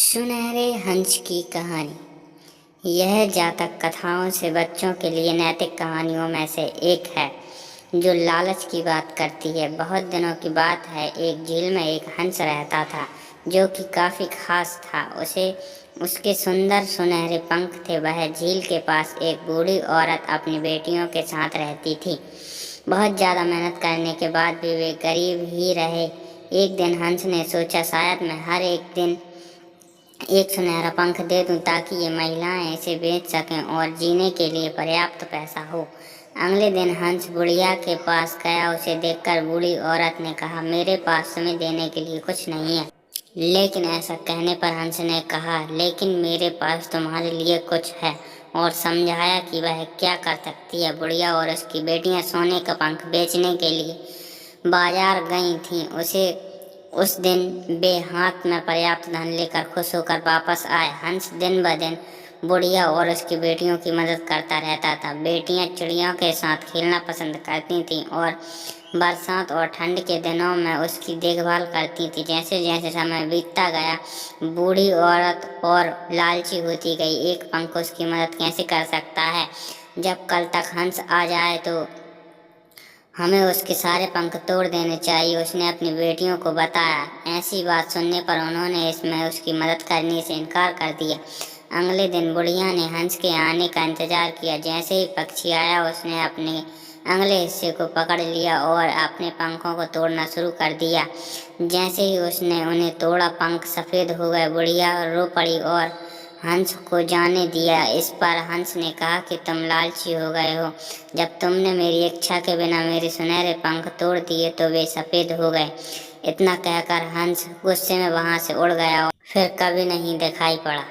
सुनहरे हंस की कहानी। यह जातक कथाओं से बच्चों के लिए नैतिक कहानियों में से एक है जो लालच की बात करती है। बहुत दिनों की बात है, एक झील में एक हंस रहता था जो कि काफ़ी खास था। उसके सुंदर सुनहरे पंख थे। वह झील के पास एक बूढ़ी औरत अपनी बेटियों के साथ रहती थी। बहुत ज़्यादा मेहनत करने के बाद भी वे गरीब ही रहे। एक दिन हंस ने सोचा, शायद मैं हर एक दिन एक सुनहरा पंख दे दूं ताकि ये महिलाएं इसे बेच सकें और जीने के लिए पर्याप्त पैसा हो। अगले दिन हंस बुढ़िया के पास गया। उसे देखकर बूढ़ी औरत ने कहा, मेरे पास तुम्हें देने के लिए कुछ नहीं है। लेकिन ऐसा कहने पर हंस ने कहा, लेकिन मेरे पास तुम्हारे लिए कुछ है, और समझाया कि वह क्या कर सकती है। बुढ़िया और उसकी बेटियां सोने का पंख बेचने के लिए बाजार गई थीं। उस दिन वे हाथ में पर्याप्त धन लेकर खुश होकर वापस आए। हंस दिन ब दिन बुढ़िया और उसकी बेटियों की मदद करता रहता था। बेटियां चिड़ियों के साथ खेलना पसंद करती थीं और बरसात और ठंड के दिनों में उसकी देखभाल करती थी। जैसे जैसे समय बीतता गया, बूढ़ी औरत और लालची होती गई। एक पंख उसकी मदद कैसे कर सकता है? जब कल तक हंस आ जाए तो हमें उसके सारे पंख तोड़ देने चाहिए, उसने अपनी बेटियों को बताया। ऐसी बात सुनने पर उन्होंने इसमें उसकी मदद करने से इनकार कर दिया। अगले दिन बुढ़िया ने हंस के आने का इंतजार किया। जैसे ही पक्षी आया, उसने अपने अगले हिस्से को पकड़ लिया और अपने पंखों को तोड़ना शुरू कर दिया। जैसे ही उसने उन्हें तोड़ा, पंख सफ़ेद हो गए। बुढ़िया रो पड़ी और हंस को जाने दिया। इस पर हंस ने कहा कि तुम लालची हो गए हो। जब तुमने मेरी इच्छा के बिना मेरे सुनहरे पंख तोड़ दिए तो वे सफ़ेद हो गए। इतना कहकर हंस गुस्से में वहाँ से उड़ गया और फिर कभी नहीं दिखाई पड़ा।